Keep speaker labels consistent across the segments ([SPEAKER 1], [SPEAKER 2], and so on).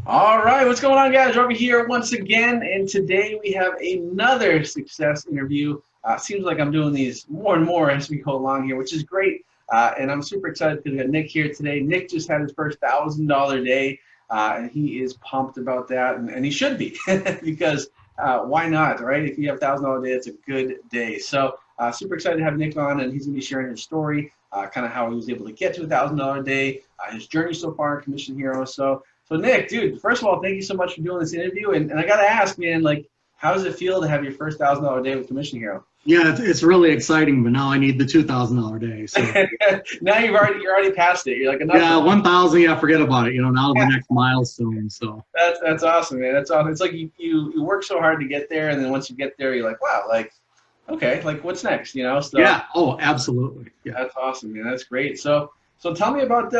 [SPEAKER 1] All right, what's going on, guys? Robby here once again, and today we have another success interview. Seems like I'm doing these more and more as we go along here, which is great. And I'm super excited because we got Nick here today. Nick just had his first $1,000 day, and he is pumped about that, and he should be because why not, right? If you have $1,000 day, it's a good day. So super excited to have Nick on, and he's going to be sharing his story, kind of how he was able to get to $1,000 day, his journey so far in Commission Hero. So Nick, dude, first of all, thank you so much for doing this interview. And I got to ask, man, like, how does it feel to have your first $1,000 day with Commission Hero?
[SPEAKER 2] Yeah, it's really exciting, but now I need the $2,000 day. So
[SPEAKER 1] now you're already past it. You're like, enough.
[SPEAKER 2] Yeah, 1,000. Yeah, forget about it. Now the next milestone. So
[SPEAKER 1] that's awesome, man. That's awesome. It's like you work so hard to get there, and then once you get there, you're like, wow, like, okay, like what's next? So
[SPEAKER 2] yeah. Oh, absolutely. Yeah.
[SPEAKER 1] That's awesome, man. That's great. So tell me about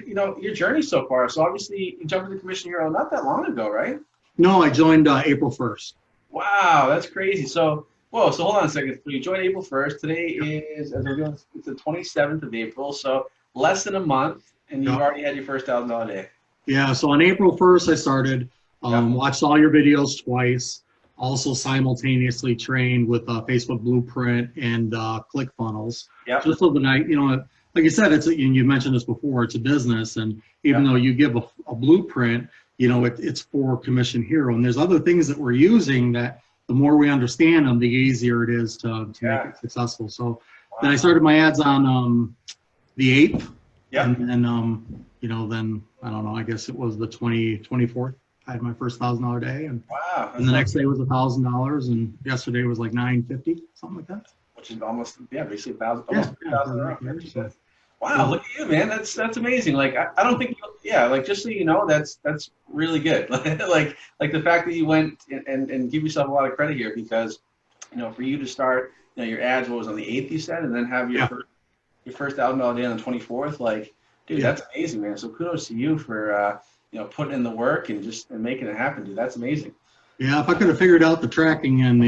[SPEAKER 1] your journey so far. So obviously you jumped into Commission Hero not that long ago, right?
[SPEAKER 2] No, I joined April 1st.
[SPEAKER 1] Wow, that's crazy. So hold on a second. So you joined April 1st. Today is, as we're doing, it's the 27th of April. So less than a month, and you've already had your first $1,000 day.
[SPEAKER 2] Yeah. So on April 1st, I started. Watched all your videos twice. Also simultaneously trained with Facebook Blueprint and ClickFunnels.
[SPEAKER 1] Yep.
[SPEAKER 2] Just so that I, like you said, and you mentioned this before, it's a business, and even though you give a blueprint, it's for Commission Hero, and there's other things that we're using that the more we understand them, the easier it is to make it successful. So then I started my ads on the 8th, and then then I don't know, I guess it was the 24th. I had my first $1,000 day, and the next day was $1,000, and yesterday was like $950, something like that.
[SPEAKER 1] Which is almost basically $1,000. Wow, look at you, man. That's amazing. Like I don't think like just so you know, that's really good. like the fact that you went and give yourself a lot of credit here, because for you to start your ads was on the 8th, you said, and then have your first $1,000 day on the 24th. Like, dude, that's amazing, man. So kudos to you for putting in the work and making it happen, dude. That's amazing.
[SPEAKER 2] Yeah, if I could have figured out the tracking and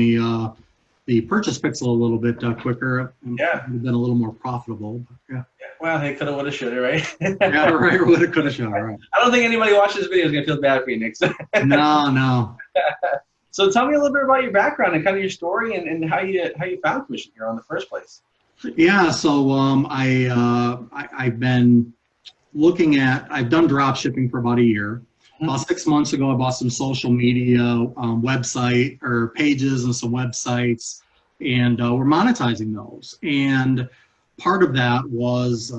[SPEAKER 2] the purchase pixel a little bit quicker, it would have been a little more profitable. But
[SPEAKER 1] well, hey, coulda, woulda, shoulda, right?
[SPEAKER 2] Yeah, right. Woulda, coulda, shoulda, right.
[SPEAKER 1] I don't think anybody watching this video is gonna feel bad for you, Nick.
[SPEAKER 2] No.
[SPEAKER 1] So tell me a little bit about your background and kind of your story and how you found Commission Hero in the first place.
[SPEAKER 2] Yeah. So I've been looking at. I've done drop shipping for about a year. About 6 months ago, I bought some social media website or pages and some websites, and we're monetizing those. And part of that was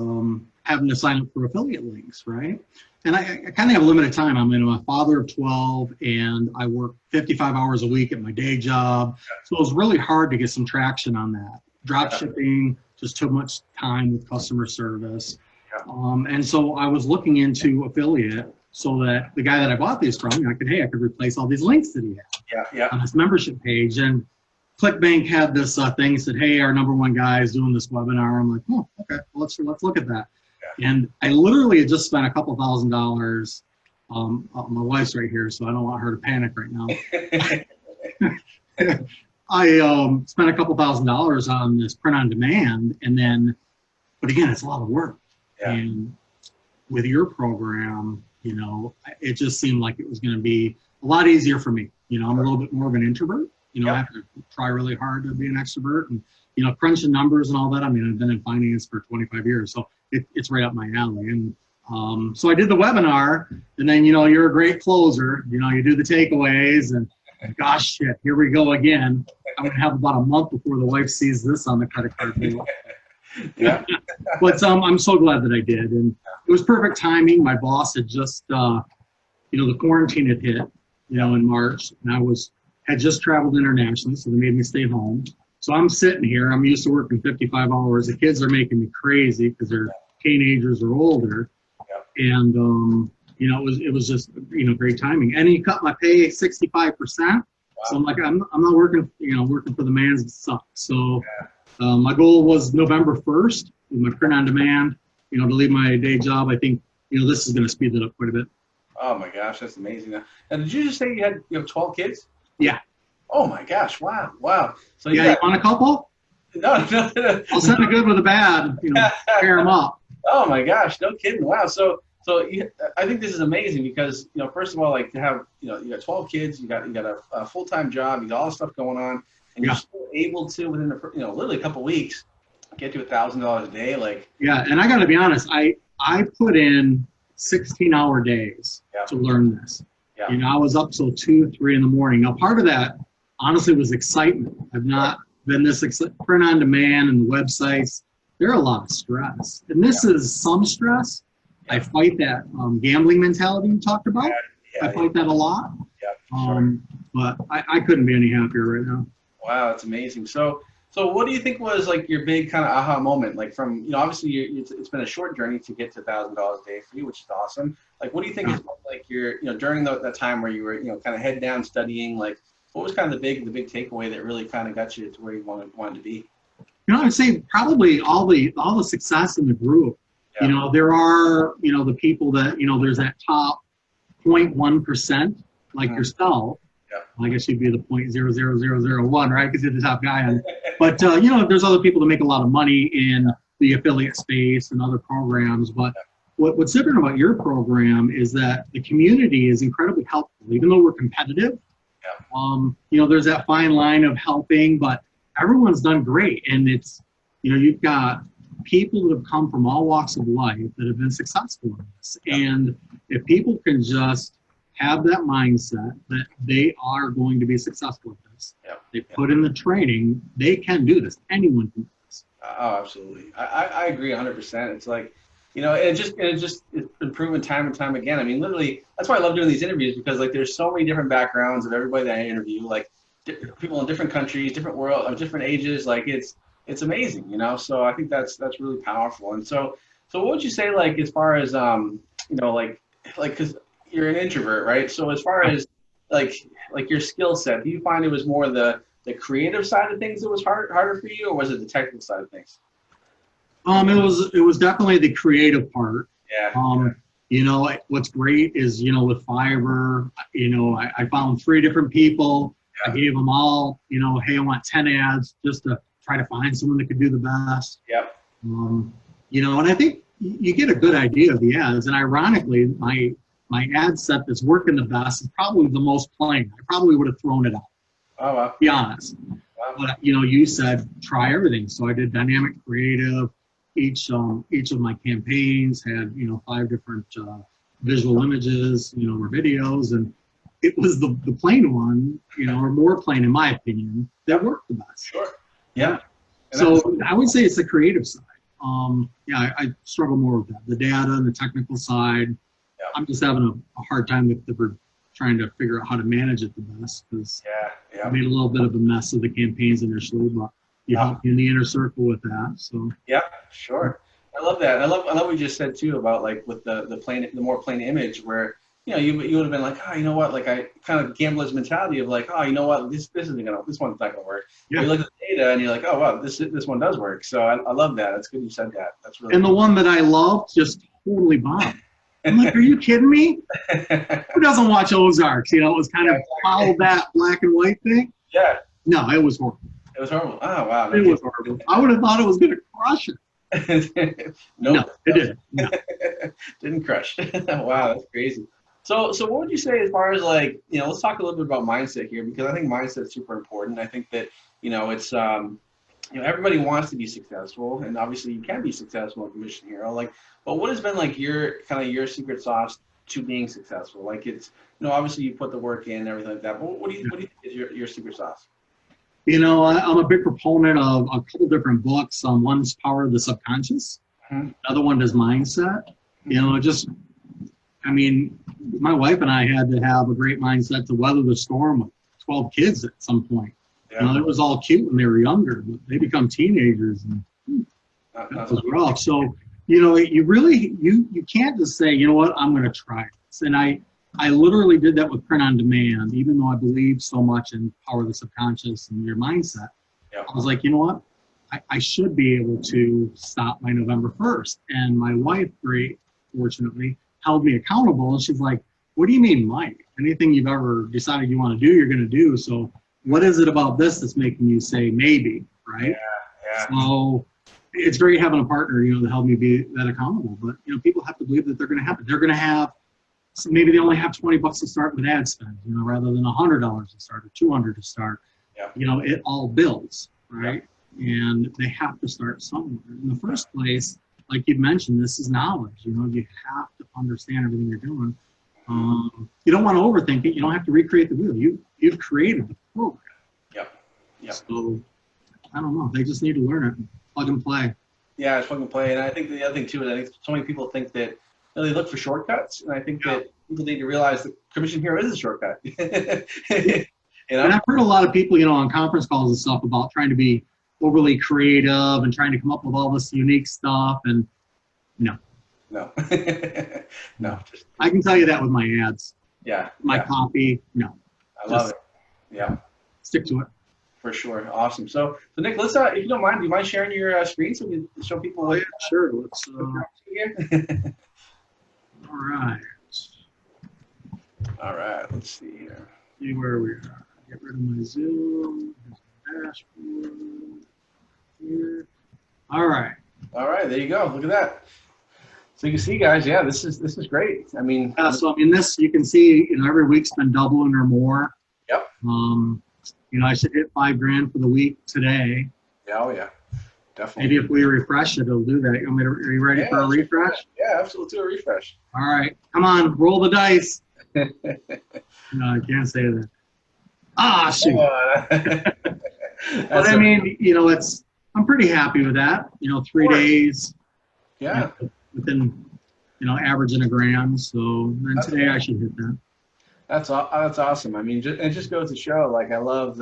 [SPEAKER 2] having to sign up for affiliate links, right? And I kind of have a limited time. I'm a father of 12, and I work 55 hours a week at my day job. So it was really hard to get some traction on that. Drop shipping just too much time with customer service. And so I was looking into affiliate, so that the guy that I bought these from, I could replace all these links that he had on his membership page. And ClickBank had this thing, said, hey, our #1 guy is doing this webinar. I'm like, oh, okay, well, let's look at that. And I literally had just spent a couple $1,000s. My wife's right here, so I don't want her to panic right now. I spent a couple $1,000s on this print on demand, but again, it's a lot of work. And with your program, it just seemed like it was going to be a lot easier for me. I'm a little bit more of an introvert. I have to try really hard to be an extrovert, and crunching numbers and all that. I mean, I've been in finance for 25 years, so it's right up my alley. And so I did the webinar, and then you're a great closer. You do the takeaways, and gosh, shit, here we go again. I'm gonna have about a month before the wife sees this on the credit card bill. But I'm so glad that I did, and it was perfect timing. My boss had just, the quarantine had hit, in March, and I had just traveled internationally, so they made me stay home. So I'm sitting here. I'm used to working 55 hours. The kids are making me crazy because they're teenagers or older, and it was just great timing. And he cut my pay 65%. So I'm like, I'm not working, working for the man's suck. So. My goal was November 1st with my print on demand, to leave my day job. I think, this is going to speed that up quite a bit.
[SPEAKER 1] Oh my gosh, that's amazing. And did you just say you have 12 kids?
[SPEAKER 2] Yeah.
[SPEAKER 1] Oh my gosh, wow. So
[SPEAKER 2] you want a couple?
[SPEAKER 1] No.
[SPEAKER 2] I'll send a good with a bad, pair them up.
[SPEAKER 1] Oh my gosh, no kidding. Wow. So So I think this is amazing because, first of all, like to have, you got 12 kids, you got a full-time job, you got all this stuff going on, and you're still able to, within literally a couple weeks, get to $1,000 a day. Like,
[SPEAKER 2] yeah. And I got to be honest, I put in 16-hour days to learn this.
[SPEAKER 1] Yeah.
[SPEAKER 2] I was up till 2, 3 in the morning. Now, part of that, honestly, was excitement. I've not been this print on demand and the websites. They're a lot of stress, and this is some stress. I fight that gambling mentality you talked about. I fight that a lot. But I couldn't be any happier right now.
[SPEAKER 1] Wow, that's amazing. So what do you think was like your big kind of aha moment? Like from, obviously it's been a short journey to get to $1,000 a day for you, which is awesome. Like, what do you think is like your, during that time where you were, kind of head down studying, like what was kind of the big takeaway that really kind of got you to where you wanted to be?
[SPEAKER 2] I'd say probably all the success in the group.
[SPEAKER 1] Yeah.
[SPEAKER 2] There are, the people that, there's that top 0.1%, like yourself. I guess you'd be the 0.00001, right? Because you're the top guy. But, there's other people that make a lot of money in the affiliate space and other programs. But what's different about your program is that the community is incredibly helpful, even though we're competitive. There's that fine line of helping, but everyone's done great. And it's, you've got people that have come from all walks of life that have been successful in this. And if people can just have that mindset that they are going to be successful at this, they put in the training, they can do this. Anyone can do this.
[SPEAKER 1] Oh, absolutely. I agree 100%. It's like, it's been proven time and time again. I mean, literally, that's why I love doing these interviews, because like there's so many different backgrounds of everybody that I interview, like people in different countries, different world, of different ages. Like it's amazing, So I think that's really powerful. And so what would you say, like, as far as like because you're an introvert, right? So as far as like your skill set, do you find it was more the creative side of things that was harder for you, or was it the technical side of things?
[SPEAKER 2] It was definitely the creative part.
[SPEAKER 1] Yeah.
[SPEAKER 2] What's great is, with Fiverr, I found 3 different people. I gave them all, hey, I want 10 ads just to try to find someone that could do the best.
[SPEAKER 1] Yep.
[SPEAKER 2] And I think you get a good idea of the ads. And ironically, my ad set that's working the best is probably the most plain. I probably would have thrown it out.
[SPEAKER 1] Oh, wow.
[SPEAKER 2] To be honest.
[SPEAKER 1] Wow.
[SPEAKER 2] But you said try everything. So I did dynamic creative. Each of my campaigns had 5 different visual images, or videos, and it was the plain one, or more plain in my opinion, that worked the best.
[SPEAKER 1] Sure. Yeah.
[SPEAKER 2] So I would say it's the creative side. I struggle more with that. The data and the technical side. Yeah. I'm just having a hard time with trying to figure out how to manage it the best, because I made a little bit of a mess of the campaigns initially, but you helped me in the inner circle with that. So
[SPEAKER 1] yeah, sure. I love that. I love what you just said too about like with the more plain image, where you would have been like, oh, you know what, like I kind of gambler's mentality of like, oh, you know what, this one's not gonna work. Yeah. You look at the data and you're like, oh wow, this one does work. So I love that. That's good you said that. That's really
[SPEAKER 2] cool. The one that I loved just totally bombed. I'm like, are you kidding me? Who doesn't watch Ozarks? It was kind of followed that black and white thing.
[SPEAKER 1] Yeah.
[SPEAKER 2] No, it was horrible.
[SPEAKER 1] It was horrible. Oh wow.
[SPEAKER 2] It was horrible. I would have thought it was gonna crush it. No, it didn't. No.
[SPEAKER 1] Didn't crush. Wow, that's crazy. So what would you say as far as like, let's talk a little bit about mindset here, because I think mindset is super important. I think that, it's, everybody wants to be successful, and obviously you can be successful in Mission Hero. Like, but what has been like your secret sauce to being successful? Like it's, obviously you put the work in and everything like that, but what do you think is your secret sauce?
[SPEAKER 2] I'm a big proponent of a couple different books. One's Power of the Subconscious. Mm-hmm. Another one is Mindset. My wife and I had to have a great mindset to weather the storm with 12 kids at some point. Yeah. It was all cute when they were younger, but they become teenagers, and that was rough. So, you really, you can't just say, you know what, I'm going to try this. And I literally did that with print on demand, even though I believe so much in Power of the Subconscious and your mindset. Yeah. I was like, you know what, I should be able to stop by November 1st. And my wife, very fortunately, held me accountable, and she's like, what do you mean, Mike? Anything you've ever decided you want to do, you're going to do. So what is it about this that's making you say maybe, right?
[SPEAKER 1] Yeah.
[SPEAKER 2] So it's great having a partner, to help me be that accountable. But, people have to believe that they're going to have it. They're going to have, so maybe they only have 20 bucks to start with ad spend, rather than $100 to start or 200 to start.
[SPEAKER 1] Yeah.
[SPEAKER 2] It all builds, right? Yeah. And they have to start somewhere. In the first place, like you mentioned, this is knowledge. You have to understand everything you're doing. You don't want to overthink it. You don't have to recreate the wheel. You've created the program.
[SPEAKER 1] Yep.
[SPEAKER 2] So I don't know. They just need to learn it. Plug and play.
[SPEAKER 1] Yeah, it's plug and play. And I think the other thing too is I think so many people think that they look for shortcuts, and I think that people need to realize that Commission Hero is a shortcut.
[SPEAKER 2] And I've heard a lot of people, on conference calls and stuff about trying to be overly creative and trying to come up with all this unique stuff, and no.
[SPEAKER 1] No. Just,
[SPEAKER 2] I can tell you that with my ads.
[SPEAKER 1] Yeah.
[SPEAKER 2] My copy, no.
[SPEAKER 1] I love it. Yeah.
[SPEAKER 2] Stick to it.
[SPEAKER 1] For sure. Awesome. So Nick, let's if you don't mind, do you mind sharing your screen so we can show people?
[SPEAKER 2] Yeah, sure. Let's. All right.
[SPEAKER 1] All right. Let's see here.
[SPEAKER 2] See where we are. Get rid of my Zoom. Here's my dashboard. Here. All right.
[SPEAKER 1] All right. There you go. Look at that. So you can see, guys. Yeah, this is great. I mean.
[SPEAKER 2] So this you can see. Every week's been doubling or more.
[SPEAKER 1] Yep.
[SPEAKER 2] I should hit $5,000 for the week today.
[SPEAKER 1] Yeah, oh yeah, definitely.
[SPEAKER 2] Maybe if we refresh it, it'll do that. Are you ready for a refresh?
[SPEAKER 1] Yeah, absolutely. Do a refresh.
[SPEAKER 2] All right, come on, roll the dice. No, I can't say that. Ah, shoot. But I mean, I'm pretty happy with that. 3 days.
[SPEAKER 1] Yeah.
[SPEAKER 2] Within, averaging $1,000. So then today I should hit that.
[SPEAKER 1] That's awesome. I mean, it just goes to show. Like, I love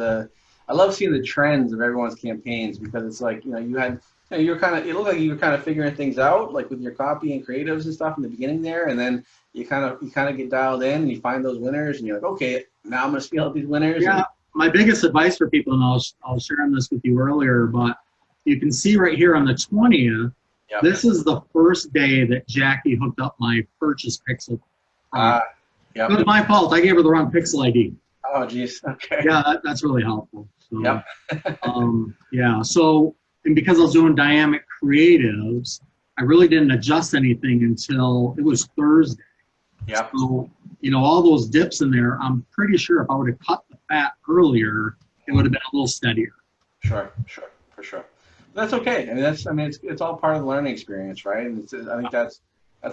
[SPEAKER 1] seeing the trends of everyone's campaigns, because it's like you it looked like you were kind of figuring things out, like with your copy and creatives and stuff in the beginning there, and then you kind of get dialed in and you find those winners, and you're like, okay, now I'm gonna scale up these winners.
[SPEAKER 2] Yeah. My biggest advice for people, and I'll share this with you earlier, but you can see right here on the 20th. Yep. This is the first day that Jackie hooked up my purchase pixel.
[SPEAKER 1] Yep.
[SPEAKER 2] It was my fault. I gave her the wrong pixel ID.
[SPEAKER 1] Oh, geez. Okay.
[SPEAKER 2] Yeah, that's really helpful. So,
[SPEAKER 1] yep.
[SPEAKER 2] Yeah. So, and because I was doing dynamic creatives, I really didn't adjust anything until it was Thursday.
[SPEAKER 1] Yep.
[SPEAKER 2] So, all those dips in there, I'm pretty sure if I would have cut the fat earlier, it would have been a little steadier.
[SPEAKER 1] Sure, for sure. That's okay. I mean, it's all part of the learning experience, right? And I think that's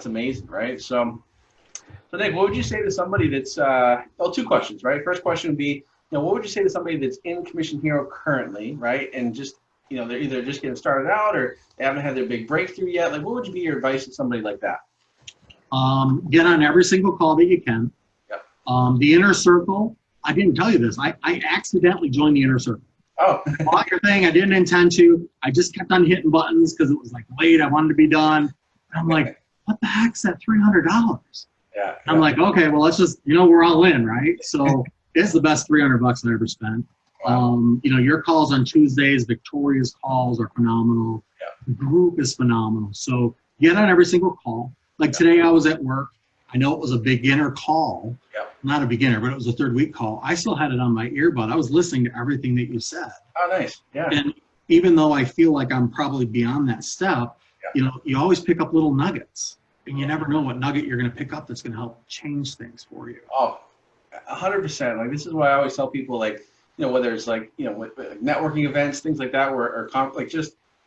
[SPEAKER 1] amazing, right? So Nick, what would you say to somebody that's, two questions, right? First question would be, what would you say to somebody that's in Commission Hero currently, right? And just, they're either just getting started out or they haven't had their big breakthrough yet. Like, what would be your advice to somebody like that?
[SPEAKER 2] Get on every single call that you can.
[SPEAKER 1] Yep.
[SPEAKER 2] The inner circle, I didn't tell you this. I accidentally joined the inner circle.
[SPEAKER 1] Oh.
[SPEAKER 2] Bought your thing. I didn't intend to. I just kept on hitting buttons because it was like late. I wanted to be done. And I'm like, what the heck's that $300?
[SPEAKER 1] Yeah.
[SPEAKER 2] I'm like, okay, well, let's just, we're all in, right? So it's the best $300 I ever spent. Wow. Your calls on Tuesdays, Victoria's calls are phenomenal.
[SPEAKER 1] Yeah.
[SPEAKER 2] The group is phenomenal. So get on every single call. Like today I was at work. I know it was a beginner call.
[SPEAKER 1] Yeah.
[SPEAKER 2] Not a beginner, but it was a third week call. I still had it on my earbud. I was listening to everything that you said.
[SPEAKER 1] Oh, nice. Yeah.
[SPEAKER 2] And even though I feel like I'm probably beyond that step, you always pick up little nuggets. And you never know what nugget you're going to pick up that's going to help change things for you.
[SPEAKER 1] Oh, 100%. Like, this is why I always tell people, like, whether it's like, with networking events, things like that,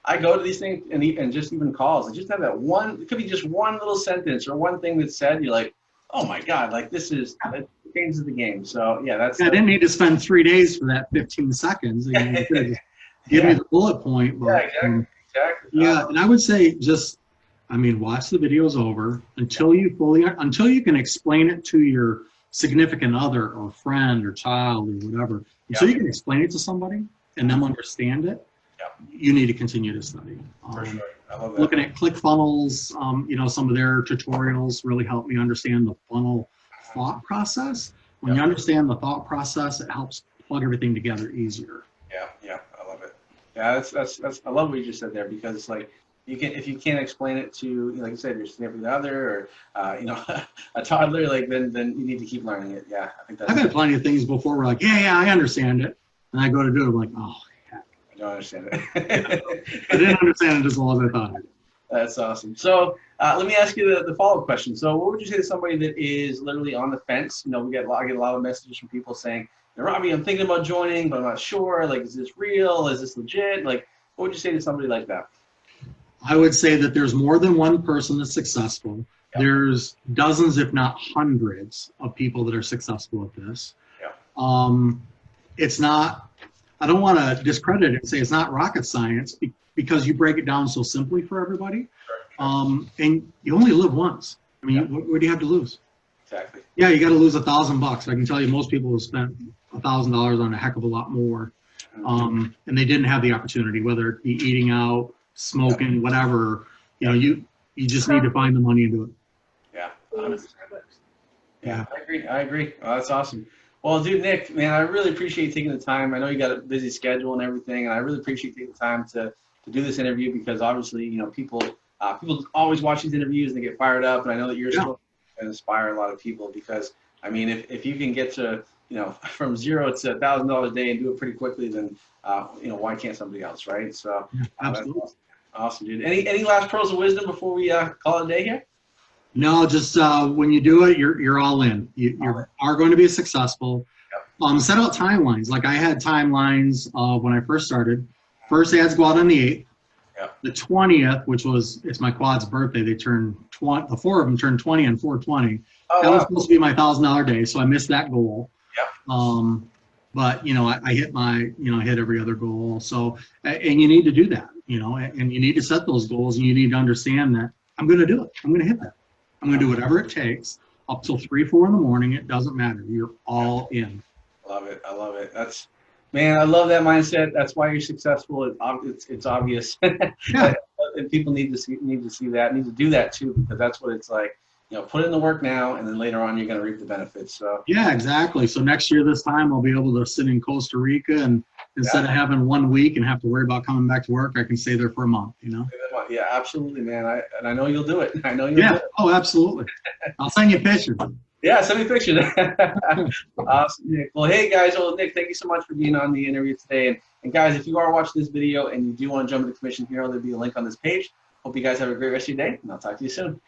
[SPEAKER 1] I go to these things and just even calls and just have that one, it could be just one little sentence or one thing that's said. You're like, oh my God, like that changes the game. So yeah, I
[SPEAKER 2] didn't need to spend 3 days for that 15 seconds. You could just give me the bullet point. But,
[SPEAKER 1] exactly.
[SPEAKER 2] Yeah. And I would say watch the videos over until you can explain it to your significant other or friend or child or whatever. So you can explain it to somebody and them understand it. You need to continue to study.
[SPEAKER 1] For sure. I love that.
[SPEAKER 2] Looking at ClickFunnels, some of their tutorials really help me understand the funnel thought process. When you understand the thought process, it helps plug everything together easier.
[SPEAKER 1] Yeah, I love it. Yeah, that's I love what you just said there, because it's like, if you can't explain it to, like you said, your significant other or a toddler, like then you need to keep learning it. Yeah, I think that's.
[SPEAKER 2] I've had plenty of things before where like, yeah, I understand it, and I go to do it, I'm like, oh heck.
[SPEAKER 1] don't understand
[SPEAKER 2] Yeah.
[SPEAKER 1] it.
[SPEAKER 2] I didn't understand it as well as I thought I did.
[SPEAKER 1] That's awesome. So let me ask you the follow-up question. So what would you say to somebody that is literally on the fence? You know, I get a lot of messages from people saying, Robby, I'm thinking about joining, but I'm not sure. Like, is this real? Is this legit? Like, what would you say to somebody like that?
[SPEAKER 2] I would say that there's more than one person that's successful. Yep. There's dozens, if not hundreds, of people that are successful at this. Yep. It's not, I don't want to discredit it and say it's not rocket science because you break it down so simply for everybody. Sure. And you only live once. I mean, yep. What do you have to lose?
[SPEAKER 1] Exactly.
[SPEAKER 2] Yeah, you got to lose $1,000. I can tell you most people have spent $1,000 on a heck of a lot more. And they didn't have the opportunity, whether it be eating out, smoking, whatever. You know, you just need to find the money and do it.
[SPEAKER 1] Yeah. 100%. Yeah, I agree. Oh, that's awesome. Well, dude, Nick, man, I really appreciate you taking the time. I know you got a busy schedule and everything, and I really appreciate you taking the time to do this interview because obviously, you know, people always watch these interviews and they get fired up, and I know that you're still going to inspire a lot of people because, I mean, if you can get to, you know, from $0 to $1,000 a day and do it pretty quickly, then, you know, why can't somebody else, right? So,
[SPEAKER 2] absolutely.
[SPEAKER 1] That's awesome, dude. Any last pearls of wisdom before we call it a day here?
[SPEAKER 2] No, just when you do it, you're all in. You are going to be successful. Yep. Set out timelines. Like I had timelines when I first started. First ads go out on the 8th. Yep. The 20th, which it's my quad's birthday, they turned 20. The 4 of them turned 20 on 4/20. Oh, that was supposed to be my $1,000 day, so I missed that goal. Yep. But you know, I hit I hit every other goal. So, and you need to do that, you know, and you need to set those goals, and you need to understand that I'm going to do it. I'm going to hit that. I'm going to do whatever it takes up till 3, 4 in the morning. It doesn't matter. You're all in.
[SPEAKER 1] Love it. I love it. Man, I love that mindset. That's why you're successful. It's obvious. Yeah. And people need to see that, need to do that too, because that's what it's like. You know, put in the work now, and then later on you're going to reap the benefits. So
[SPEAKER 2] yeah, exactly. So next year this time I'll be able to sit in Costa Rica, and instead of having 1 week and have to worry about coming back to work, I can stay there for a month. You know.
[SPEAKER 1] Yeah, absolutely, man. I know you'll do it. I know you'll do it.
[SPEAKER 2] Oh, absolutely. I'll send you pictures.
[SPEAKER 1] Yeah, send me pictures. Awesome, Nick. Well, hey guys, Nick, thank you so much for being on the interview today. And guys, if you are watching this video and you do want to jump into commission here, there'll be a link on this page. Hope you guys have a great rest of your day, and I'll talk to you soon.